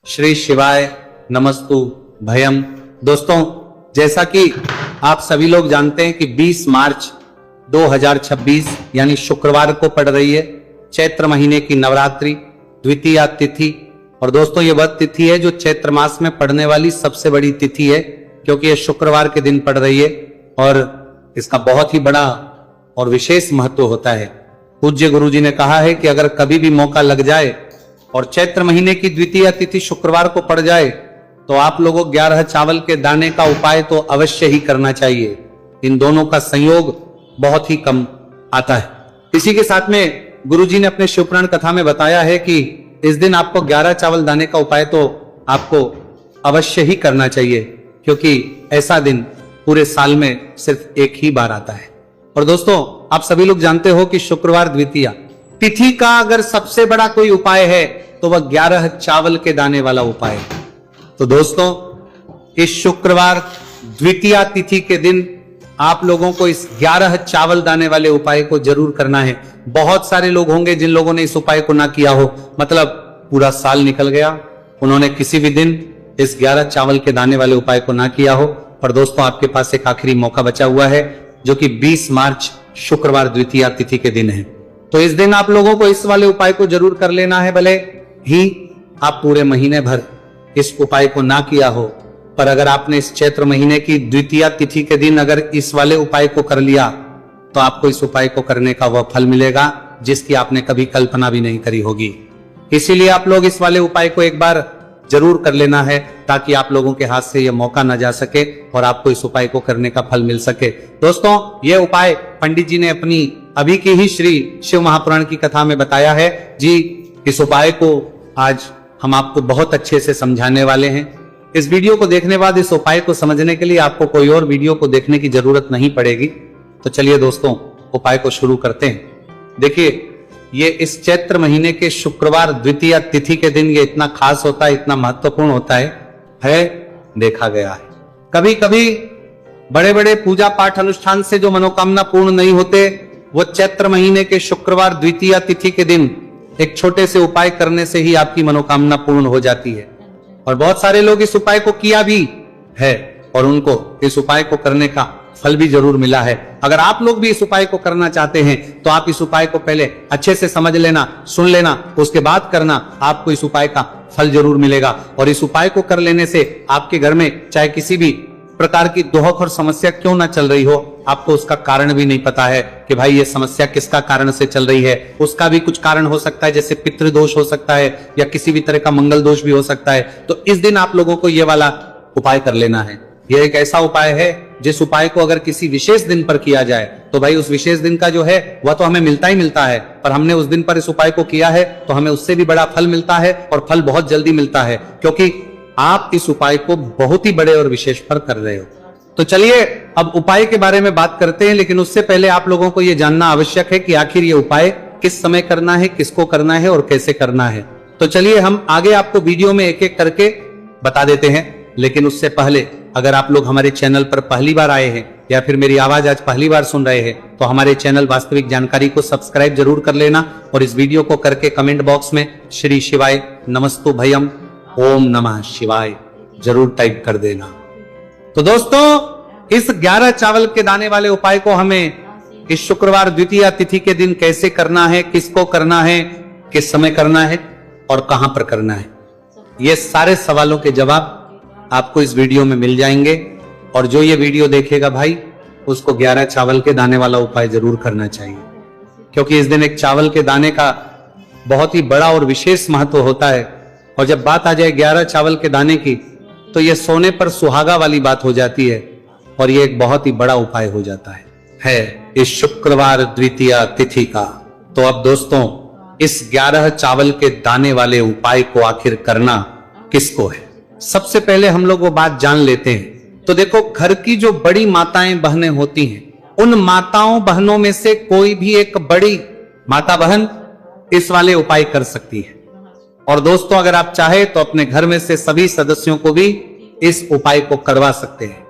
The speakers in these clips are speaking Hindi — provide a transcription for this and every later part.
श्री शिवाय नमस्तु भयम। दोस्तों, जैसा कि आप सभी लोग जानते हैं कि 20 मार्च 2026 यानी शुक्रवार को पड़ रही है चैत्र महीने की नवरात्रि द्वितीया तिथि। और दोस्तों, ये वह तिथि है जो चैत्र मास में पड़ने वाली सबसे बड़ी तिथि है, क्योंकि ये शुक्रवार के दिन पड़ रही है और इसका बहुत ही बड़ा और विशेष महत्व होता है। पूज्य गुरु जी ने कहा है कि अगर कभी भी मौका लग जाए और चैत्र महीने की द्वितीया तिथि शुक्रवार को पड़ जाए तो आप लोगों 11 चावल के दाने का उपाय तो अवश्य ही करना चाहिए। इन दोनों का संयोग बहुत ही कम आता है। इसी के साथ में गुरु जी ने अपने शिवपुराण कथा में बताया है कि इस दिन आपको 11 चावल दाने का उपाय तो आपको अवश्य ही करना चाहिए, क्योंकि ऐसा दिन पूरे साल में सिर्फ एक ही बार आता है। और दोस्तों, आप सभी लोग जानते हो कि शुक्रवार द्वितीया तिथि का अगर सबसे बड़ा कोई उपाय है तो वह 11 चावल के दाने वाला उपाय है। तो दोस्तों, इस शुक्रवार द्वितीया तिथि के दिन आप लोगों को इस 11 चावल दाने वाले उपाय को जरूर करना है। बहुत सारे लोग होंगे जिन लोगों ने इस उपाय को ना किया हो, मतलब पूरा साल निकल गया, उन्होंने किसी भी दिन इस 11 चावल के दाने वाले उपाय को ना किया हो। पर दोस्तों, आपके पास एक आखिरी मौका बचा हुआ है, जो कि 20 मार्च शुक्रवार द्वितीया तिथि के दिन है। तो इस दिन आप लोगों को इस वाले उपाय को जरूर कर लेना है। भले ही आप पूरे महीने भर इस उपाय को ना किया हो, पर अगर आपने इस चैत्र महीने की द्वितीया तिथि के दिन अगर इस वाले उपाय को कर लिया तो आपको इस उपाय को करने का वह फल मिलेगा जिसकी आपने कभी कल्पना भी नहीं करी होगी। इसीलिए आप लोग इस वाले उपाय को एक बार जरूर कर लेना है, ताकि आप लोगों के हाथ से यह मौका न जा सके और आपको इस उपाय को करने का फल मिल सके। दोस्तों, यह उपाय पंडित जी ने अपनी अभी की ही श्री शिव महापुराण की कथा में बताया है जी। इस उपाय को आज हम आपको बहुत अच्छे से समझाने वाले हैं। इस वीडियो को देखने बाद इस उपाय को समझने के लिए आपको कोई और वीडियो को देखने की जरूरत नहीं पड़ेगी। तो चलिए दोस्तों, उपाय को शुरू करते हैं। देखिए, ये इस चैत्र महीने के शुक्रवार द्वितीया तिथि के दिन ये इतना खास होता है, इतना महत्वपूर्ण होता है देखा गया है। कभी कभी बड़े बड़े पूजा पाठ अनुष्ठान से जो मनोकामना पूर्ण नहीं होते, वो चैत्र महीने के शुक्रवार द्वितीया तिथि के दिन एक छोटे से उपाय करने से ही आपकी मनोकामना पूर्ण हो जाती है। और बहुत सारे लोग इस उपाय को किया भी है और उनको इस उपाय को करने का फल भी जरूर मिला है। अगर आप लोग भी इस उपाय को करना चाहते हैं तो आप इस उपाय को पहले अच्छे से समझ लेना, सुन लेना, उसके बाद करना। आपको इस उपाय का फल जरूर मिलेगा। और इस उपाय को कर लेने से आपके घर में चाहे किसी भी प्रकार की दुख और समस्या क्यों ना चल रही हो, आपको उसका कारण भी नहीं पता है कि भाई ये समस्या किसका कारण से चल रही है। उसका भी कुछ कारण हो सकता है, जैसे पितृदोष हो सकता है या किसी भी तरह का मंगल दोष भी हो सकता है। तो इस दिन आप लोगों को ये वाला उपाय कर लेना है। यह एक ऐसा उपाय है जिस उपाय को अगर किसी विशेष दिन पर किया जाए तो भाई उस विशेष दिन का जो है वह तो हमें मिलता ही मिलता है, पर हमने उस दिन पर इस उपाय को किया है तो हमें उससे भी बड़ा फल मिलता है और फल बहुत जल्दी मिलता है, क्योंकि आप इस उपाय को बहुत ही बड़े और विशेष पर कर रहे हो। तो चलिए अब उपाय के बारे में बात करते हैं, लेकिन उससे पहले आप लोगों को यह जानना आवश्यक है कि आखिर ये उपाय किस समय करना है, किसको करना है और कैसे करना है। तो चलिए हम आगे आपको वीडियो में एक एक करके बता देते हैं। लेकिन उससे पहले अगर आप लोग हमारे चैनल पर पहली बार आए हैं या फिर मेरी आवाज आज पहली बार सुन रहे हैं तो हमारे चैनल वास्तविक जानकारी को सब्सक्राइब जरूर कर लेना और इस वीडियो को करके कमेंट बॉक्स में श्री शिवाय नमस्तु भयम ओम नमः शिवाय जरूर टाइप कर देना। तो दोस्तों, इस 11 चावल के दाने वाले उपाय को हमें इस शुक्रवार द्वितीया तिथि के दिन कैसे करना है, किसको करना है, किस समय करना है और कहां पर करना है, ये सारे सवालों के जवाब आपको इस वीडियो में मिल जाएंगे। और जो ये वीडियो देखेगा भाई, उसको 11 चावल के दाने वाला उपाय जरूर करना चाहिए, क्योंकि इस दिन एक चावल के दाने का बहुत ही बड़ा और विशेष महत्व होता है। और जब बात आ जाए 11 चावल के दाने की तो यह सोने पर सुहागा वाली बात हो जाती है और यह एक बहुत ही बड़ा उपाय हो जाता है इस शुक्रवार द्वितीया तिथि का। तो अब दोस्तों, इस 11 चावल के दाने वाले उपाय को आखिर करना किसको है, सबसे पहले हम लोग वो बात जान लेते हैं। तो देखो, घर की जो बड़ी माताएं बहनें होती हैं, उन माताओं बहनों में से कोई भी एक बड़ी माता बहन इस वाले उपाय कर सकती है। और दोस्तों, अगर आप चाहे तो अपने घर में से सभी सदस्यों को भी इस उपाय को करवा सकते हैं।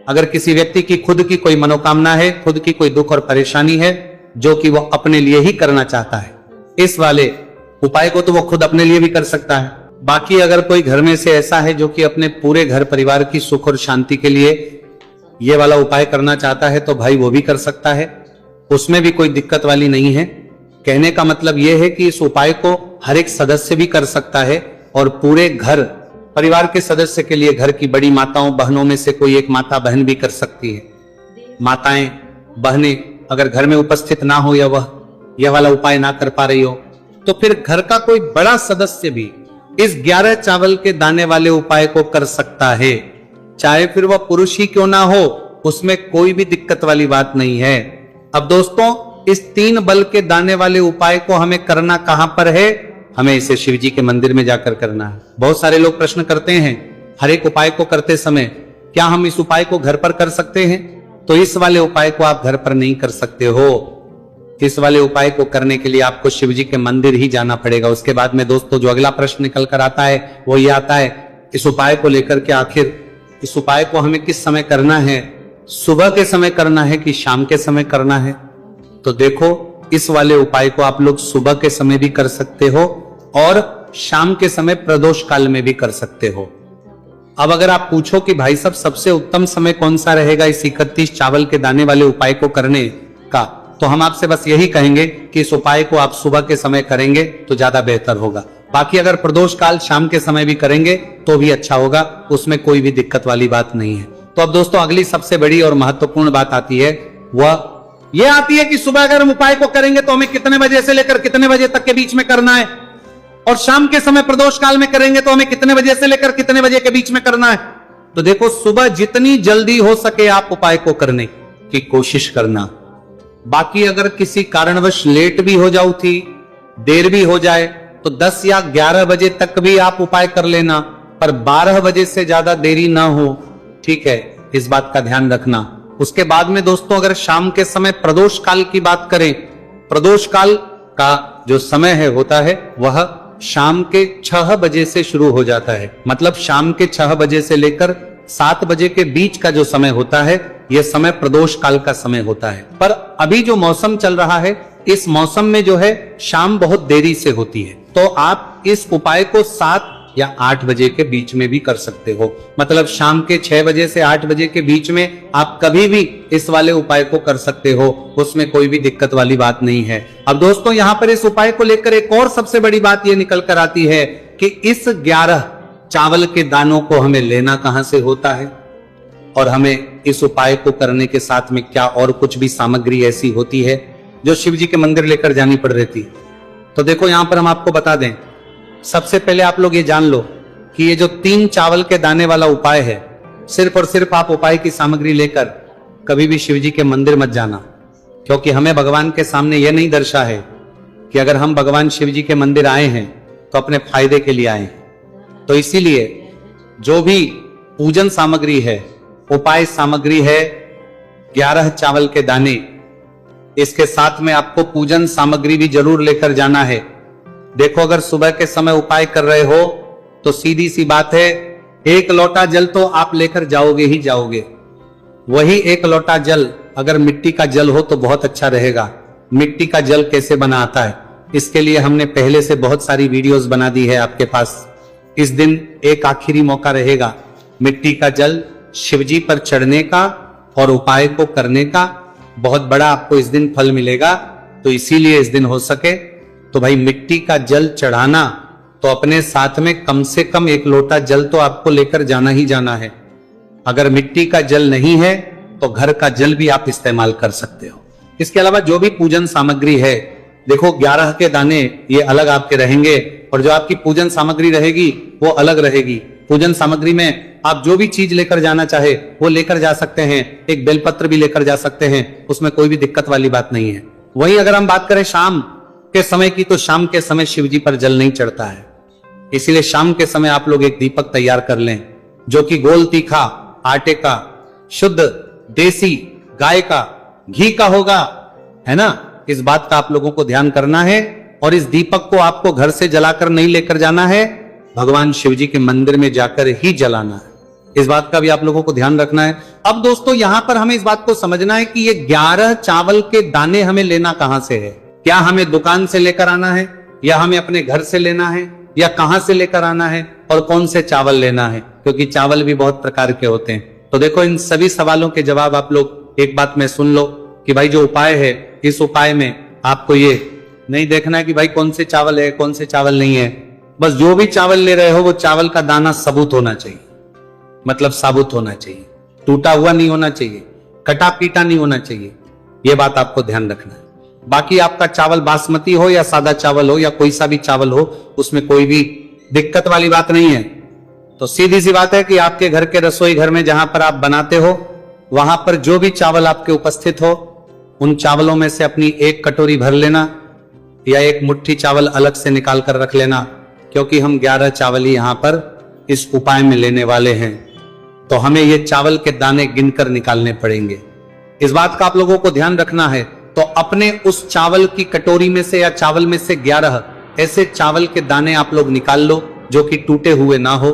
अगर किसी व्यक्ति की खुद की कोई मनोकामना है, खुद की कोई दुख और परेशानी है जो कि वो अपने लिए ही करना चाहता है, इस वाले उपाय को तो वो खुद अपने लिए भी कर सकता है, बाकी अगर कोई घर में से ऐसा है जो कि अपने पूरे घर परिवार की सुख और शांति के लिए ये वाला उपाय करना चाहता है तो भाई वो भी कर सकता है, उसमें भी कोई दिक्कत वाली नहीं है। कहने का मतलब यह है कि इस उपाय को हर एक सदस्य भी कर सकता है और पूरे घर परिवार के सदस्य के लिए घर की बड़ी माताओं बहनों में से कोई एक माता बहन भी कर सकती है। माताएं बहनें अगर घर में उपस्थित ना हो या वह यह वाला उपाय ना कर पा रही हो तो फिर घर का कोई बड़ा सदस्य भी इस 11 चावल के दाने वाले उपाय को कर सकता है, चाहे फिर वह पुरुष ही क्यों ना हो, उसमें कोई भी दिक्कत वाली बात नहीं है। अब दोस्तों इस 3 बल के दाने वाले उपाय को हमें करना कहां पर है? हमें इसे शिव जी के मंदिर में जाकर करना है। बहुत सारे लोग प्रश्न करते हैं हर एक उपाय को करते समय क्या हम इस उपाय को घर पर कर सकते हैं? तो इस वाले उपाय को आप घर पर नहीं कर सकते हो। इस वाले उपाय को करने के लिए आपको शिव जी के मंदिर ही जाना पड़ेगा। उसके बाद में दोस्तों जो अगला प्रश्न निकल कर आता है वो ये आता है इस उपाय को लेकर के आखिर इस उपाय को हमें किस समय करना है? सुबह के समय करना है कि शाम के समय करना है? तो देखो इस वाले उपाय को आप लोग सुबह के समय भी कर सकते हो और शाम के समय प्रदोष काल में भी कर सकते हो। अब अगर आप पूछो कि भाई साहब सबसे उत्तम समय कौन सा रहेगा इस 31 चावल के दाने वाले उपाय को करने का, तो हम आपसे बस यही कहेंगे कि इस उपाय को आप सुबह के समय करेंगे तो ज्यादा बेहतर होगा। बाकी अगर प्रदोष काल शाम के समय भी करेंगे तो भी अच्छा होगा, उसमें कोई भी दिक्कत वाली बात नहीं है। तो अब दोस्तों अगली सबसे बड़ी और महत्वपूर्ण बात आती है, वह यह आती है कि सुबह अगर हम उपाय को करेंगे तो हमें कितने बजे से लेकर कितने बजे तक के बीच में करना है, और शाम के समय प्रदोष काल में करेंगे तो हमें कितने बजे से लेकर कितने बजे के बीच में करना है। तो देखो सुबह जितनी जल्दी हो सके आप उपाय को करने की कोशिश करना। बाकी अगर किसी कारणवश लेट भी हो जाओ थी, देर भी हो जाए तो 10 या 11 बजे तक भी आप उपाय कर लेना, पर 12 बजे से ज्यादा देरी ना हो, ठीक है, इस बात का ध्यान रखना। उसके बाद में दोस्तों अगर शाम के समय प्रदोष काल की बात करें, प्रदोष काल का जो समय है होता है वह शाम के 6 बजे से शुरू हो जाता है। मतलब शाम के 6 बजे से लेकर 7 बजे के बीच का जो समय होता है यह समय प्रदोष काल का समय होता है। पर अभी जो मौसम चल रहा है इस मौसम में जो है शाम बहुत देरी से होती है, तो आप इस उपाय को 7 या 8 बजे के बीच में भी कर सकते हो। मतलब शाम के 6 बजे से 8 बजे के बीच में आप कभी भी इस वाले उपाय को कर सकते हो, उसमें कोई भी दिक्कत वाली बात नहीं है। अब दोस्तों यहाँ पर इस उपाय को लेकर एक और सबसे बड़ी बात ये निकल कर आती है कि इस 11 चावल के दानों को हमें लेना कहां से होता है और हमें इस उपाय को करने के साथ में क्या और कुछ भी सामग्री ऐसी होती है जो शिव जी के मंदिर लेकर जानी पड़ रही थी। तो देखो यहां पर हम आपको बता दें, सबसे पहले आप लोग ये जान लो कि ये जो 3 चावल के दाने वाला उपाय है, सिर्फ और सिर्फ आप उपाय की सामग्री लेकर कभी भी शिव जी के मंदिर मत जाना, क्योंकि हमें भगवान के सामने यह नहीं दर्शा है कि अगर हम भगवान शिव जी के मंदिर आए हैं तो अपने फायदे के लिए आए हैं। तो इसीलिए जो भी पूजन सामग्री है, उपाय सामग्री है, 11 चावल के दाने, इसके साथ में आपको पूजन सामग्री भी जरूर लेकर जाना है। देखो अगर सुबह के समय उपाय कर रहे हो तो सीधी सी बात है 1 लोटा जल तो आप लेकर जाओगे ही जाओगे। वही 1 लोटा जल अगर मिट्टी का जल हो तो बहुत अच्छा रहेगा। मिट्टी का जल कैसे बना आता है इसके लिए हमने पहले से बहुत सारी वीडियोस बना दी है आपके पास। इस दिन एक आखिरी मौका रहेगा मिट्टी का जल शिवजी पर चढ़ने का और उपाय को करने का, बहुत बड़ा आपको इस दिन फल मिलेगा। तो इसीलिए इस दिन हो सके तो भाई मिट्टी का जल चढ़ाना, तो अपने साथ में कम से कम 1 लोटा जल तो आपको लेकर जाना ही जाना है। अगर मिट्टी का जल नहीं है तो घर का जल भी आप इस्तेमाल कर सकते हो। इसके अलावा जो भी पूजन सामग्री है, देखो 11 के दाने ये अलग आपके रहेंगे और जो आपकी पूजन सामग्री रहेगी वो अलग रहेगी। पूजन सामग्री में आप जो भी चीज लेकर जाना चाहे वो लेकर जा सकते हैं। एक बेलपत्र भी लेकर जा सकते हैं, उसमें कोई भी दिक्कत वाली बात नहीं है। वहीं अगर हम बात करें शाम के समय की, तो शाम के समय शिवजी पर जल नहीं चढ़ता है, इसीलिए शाम के समय आप लोग एक दीपक तैयार कर लें जो कि गोल तीखा आटे का, शुद्ध देसी गाय का घी का होगा, है ना। इस बात का आप लोगों को ध्यान करना है और इस दीपक को आपको घर से जलाकर नहीं लेकर जाना है, भगवान शिवजी के मंदिर में जाकर ही जलाना है। इस बात का भी आप लोगों को ध्यान रखना है। अब दोस्तों यहां पर हमें इस बात को समझना है कि ये 11 चावल के दाने हमें लेना कहां से है। क्या हमें दुकान से लेकर आना है या हमें अपने घर से लेना है या कहां से लेकर आना है और कौन से चावल लेना है, क्योंकि चावल भी बहुत प्रकार के होते हैं। तो देखो, इन सभी सवालों के जवाब आप लोग एक बात में सुन लो कि भाई जो उपाय है, इस उपाय में आपको ये नहीं देखना है कि भाई कौन से चावल है कौन से चावल नहीं है। बस जो भी चावल ले रहे हो वो चावल का दाना सबूत होना चाहिए, मतलब साबुत होना चाहिए, टूटा हुआ नहीं होना चाहिए, कटा पीटा नहीं होना चाहिए। ये बात आपको ध्यान रखना है। बाकी आपका चावल बासमती हो या सादा चावल हो या कोई सा भी चावल हो, उसमें कोई भी दिक्कत वाली बात नहीं है। तो सीधी सी बात है कि आपके घर के रसोई घर में जहां पर आप बनाते हो, वहां पर जो भी चावल आपके उपस्थित हो, उन चावलों में से अपनी एक कटोरी भर लेना या एक मुट्ठी चावल अलग से निकाल कर रख लेना, क्योंकि हम 11 चावल ही यहां पर इस उपाय में लेने वाले हैं। तो हमें ये चावल के दाने गिनकर निकालने पड़ेंगे। इस बात का आप लोगों को ध्यान रखना है। तो अपने उस चावल की कटोरी में से या चावल में से 11 ऐसे चावल के दाने आप लोग निकाल लो जो कि टूटे हुए ना हो,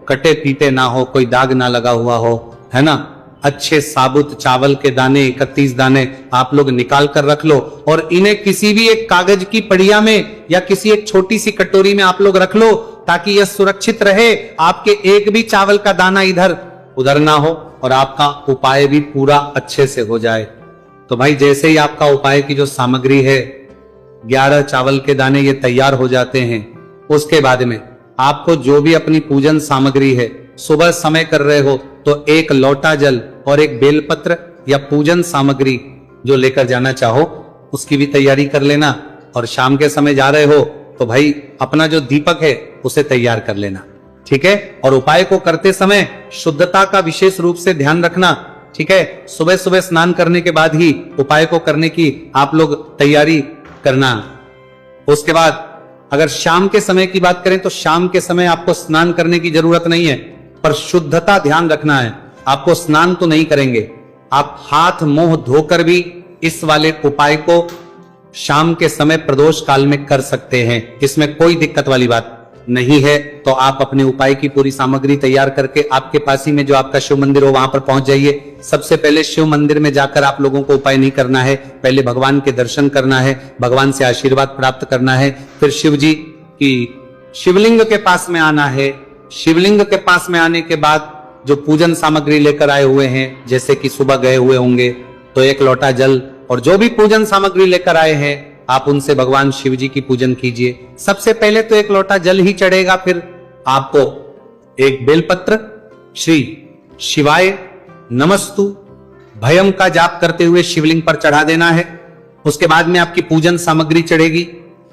कटे पीटे ना हो, कोई दाग ना लगा हुआ हो, है ना। अच्छे साबुत चावल के दाने 31 दाने आप लोग निकाल कर रख लो और इन्हें किसी भी एक कागज की पड़िया में या किसी एक छोटी सी कटोरी में आप लोग रख लो, ताकि यह सुरक्षित रहे, आपके एक भी चावल का दाना इधर उधर ना हो और आपका उपाय भी पूरा अच्छे से हो जाए। तो भाई जैसे ही आपका उपाय की जो सामग्री है, 11 चावल के दाने ये तैयार हो जाते हैं, उसके बाद में आपको जो भी अपनी पूजन सामग्री है, सुबह समय कर रहे हो तो एक लोटा जल और एक बेलपत्र या पूजन सामग्री जो लेकर जाना चाहो उसकी भी तैयारी कर लेना। और शाम के समय जा रहे हो तो भाई अपना जो दीपक है उसे तैयार कर लेना, ठीक है। और उपाय को करते समय शुद्धता का विशेष रूप से ध्यान रखना, ठीक है। सुबह सुबह स्नान करने के बाद ही उपाय को करने की आप लोग तैयारी करना। उसके बाद अगर शाम के समय की बात करें तो शाम के समय आपको स्नान करने की जरूरत नहीं है, पर शुद्धता ध्यान रखना है। आपको स्नान तो नहीं करेंगे, आप हाथ मुंह धोकर भी इस वाले उपाय को शाम के समय प्रदोष काल में कर सकते हैं, इसमें कोई दिक्कत वाली बात नहीं है। तो आप अपने उपाय की पूरी सामग्री तैयार करके आपके पास ही में जो आपका शिव मंदिर हो वहां पर पहुंच जाइए। सबसे पहले शिव मंदिर में जाकर आप लोगों को उपाय नहीं करना है, पहले भगवान के दर्शन करना है, भगवान से आशीर्वाद प्राप्त करना है, फिर शिव जी की शिवलिंग के पास में आना है। शिवलिंग के पास में आने के बाद जो पूजन सामग्री लेकर आए हुए हैं, जैसे कि सुबह गए हुए होंगे तो एक लोटा जल और जो भी पूजन सामग्री लेकर आए हैं आप उनसे भगवान शिव जी की पूजन कीजिए। सबसे पहले तो एक लोटा जल ही चढ़ेगा, फिर आपको एक बेलपत्र श्री शिवाय नमस्तु भयम का जाप करते हुए शिवलिंग पर चढ़ा देना है। उसके बाद में आपकी पूजन सामग्री चढ़ेगी।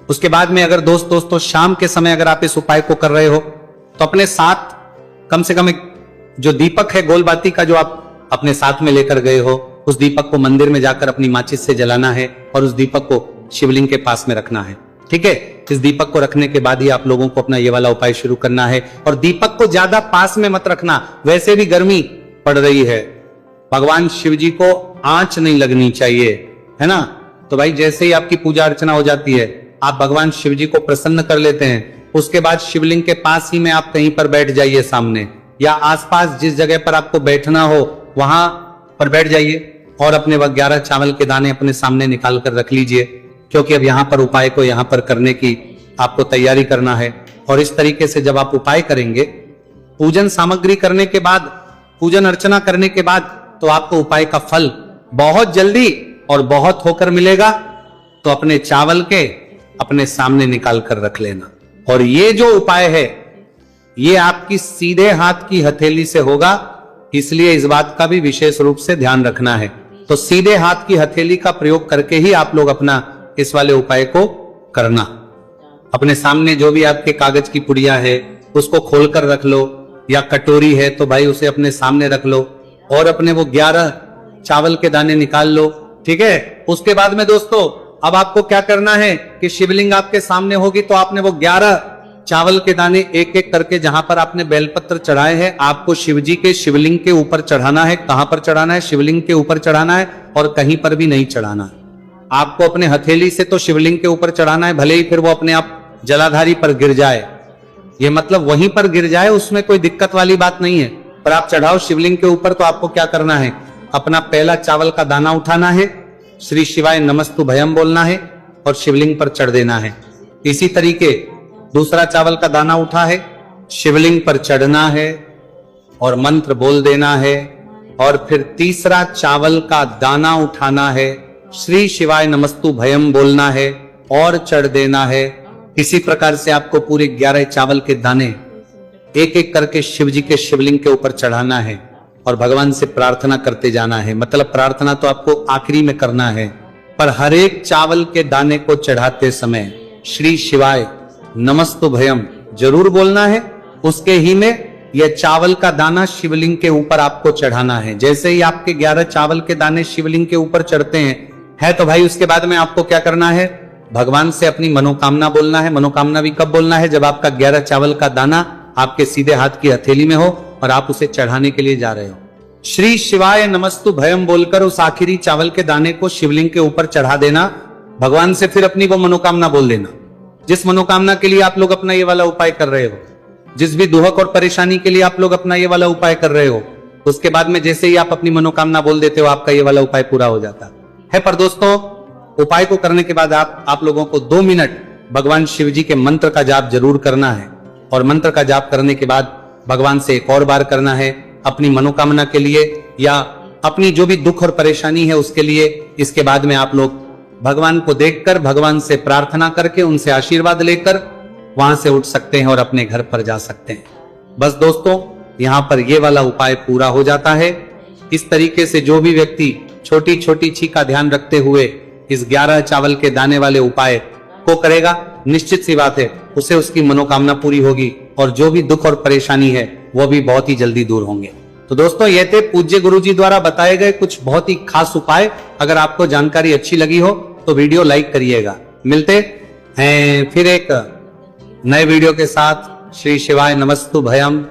उसके बाद में अगर दोस्तों शाम के समय अगर आप इस उपाय को कर रहे हो तो अपने साथ कम से कम एक जो दीपक है गोलबाती का जो आप अपने साथ में लेकर गए हो, उस दीपक को मंदिर में जाकर अपनी माचिस से जलाना है और उस दीपक को शिवलिंग के पास में रखना है, ठीक है। इस दीपक को रखने के बाद ही आप लोगों को अपना ये वाला उपाय शुरू करना है। और दीपक को ज्यादा पास में मत रखना, वैसे भी गर्मी पड़ रही है, भगवान शिव जी को आंच नहीं लगनी चाहिए, है ना। तो भाई जैसे ही आपकी पूजा अर्चना हो जाती है, आप भगवान शिव जी को प्रसन्न कर लेते हैं। उसके बाद शिवलिंग के पास ही में आप कहीं पर बैठ जाइए, सामने या आसपास जिस जगह पर आपको बैठना हो वहां पर बैठ जाइए और अपने वह 11 चावल के दाने अपने सामने निकाल कर रख लीजिए, क्योंकि अब यहां पर उपाय को यहां पर करने की आपको तैयारी करना है। और इस तरीके से जब आप उपाय करेंगे, पूजन सामग्री करने के बाद, पूजन अर्चना करने के बाद, तो आपको उपाय का फल बहुत जल्दी और बहुत होकर मिलेगा। तो अपने चावल के अपने सामने निकाल कर रख लेना। और ये जो उपाय है ये आपकी सीधे हाथ की हथेली से होगा, इसलिए इस बात का भी विशेष रूप से ध्यान रखना है। तो सीधे हाथ की हथेली का प्रयोग करके ही आप लोग अपना इस वाले उपाय को करना। अपने सामने जो भी आपके कागज की पुड़िया है उसको खोलकर रख लो, या कटोरी है तो भाई उसे अपने सामने रख लो और अपने वो 11 चावल के दाने निकाल लो, ठीक है। उसके बाद में दोस्तों अब आपको क्या करना है कि शिवलिंग आपके सामने होगी तो आपने वो 11 चावल के दाने एक एक करके जहां पर आपने बेलपत्र चढ़ाए हैं आपको शिवजी के शिवलिंग के ऊपर चढ़ाना है। कहां पर चढ़ाना है? शिवलिंग के ऊपर चढ़ाना है और कहीं पर भी नहीं चढ़ाना है। आपको अपने हथेली से तो शिवलिंग के ऊपर चढ़ाना है, भले ही फिर वो अपने आप जलाधारी पर गिर जाए, ये मतलब वहीं पर गिर जाए, उसमें कोई दिक्कत वाली बात नहीं है, पर आप चढ़ाओ शिवलिंग के ऊपर। तो आपको क्या करना है, अपना पहला चावल का दाना उठाना है, श्री शिवाय नमस्तु भयम बोलना है और शिवलिंग पर चढ़ देना है। इसी तरीके दूसरा चावल का दाना उठा है, शिवलिंग पर चढ़ना है और मंत्र बोल देना है। और फिर तीसरा चावल का दाना उठाना है, श्री शिवाय नमस्तु भयम बोलना है और चढ़ देना है। इसी प्रकार से आपको पूरे 11 चावल के दाने एक एक करके शिव जी के शिवलिंग के ऊपर चढ़ाना है और भगवान से प्रार्थना करते जाना है। मतलब प्रार्थना तो आपको आखिरी में करना है, पर हर एक चावल के दाने को चढ़ाते समय श्री शिवाय नमस्तु भयम जरूर बोलना है। उसके ही में यह चावल का दाना शिवलिंग के ऊपर आपको चढ़ाना है। जैसे ही आपके 11 चावल के दाने शिवलिंग के ऊपर चढ़ते हैं तो भाई उसके बाद में आपको क्या करना है, भगवान से अपनी मनोकामना बोलना है। मनोकामना भी कब बोलना है, जब आपका 11 चावल का दाना आपके सीधे हाथ की हथेली में हो और आप उसे चढ़ाने के लिए जा रहे हो। श्री शिवाय नमस्तु भयम बोलकर उस आखिरी चावल के दाने को शिवलिंग के ऊपर चढ़ा देना। भगवान से फिर अपनी वो मनोकामना बोल देना, जिस मनोकामना के लिए आप लोग अपना ये वाला उपाय कर रहे हो, जिस भी दुहक और परेशानी के लिए आप लोग अपना ये वाला उपाय कर रहे हो। उसके बाद में जैसे ही आप अपनी मनोकामना बोल देते हो, आपका ये वाला उपाय पूरा हो जाता है। पर दोस्तों, उपाय को करने के बाद आप लोगों को 2 मिनट भगवान शिव जी के मंत्र का जाप जरूर करना है। और मंत्र का जाप करने के बाद भगवान से एक और बार करना है अपनी मनोकामना के लिए या अपनी जो भी दुख और परेशानी है उसके लिए। इसके बाद में आप लोग भगवान को देखकर, भगवान से प्रार्थना करके, उनसे आशीर्वाद लेकर वहां से उठ सकते हैं और अपने घर पर जा सकते हैं। बस दोस्तों, यहाँ पर ये वाला उपाय पूरा हो जाता है। इस तरीके से जो भी व्यक्ति छोटी छोटी ची का ध्यान रखते हुए इस 11 चावल के दाने वाले उपाय को करेगा, निश्चित सी बात है उसे उसकी मनोकामना पूरी होगी और जो भी दुख और परेशानी है वो भी बहुत ही जल्दी दूर होंगे। तो दोस्तों, ये थे पूज्य गुरु जी द्वारा बताए गए कुछ बहुत ही खास उपाय। अगर आपको जानकारी अच्छी लगी हो तो वीडियो लाइक करिएगा। मिलते हैं फिर एक नए वीडियो के साथ। श्री शिवाय नमस्तु भयम।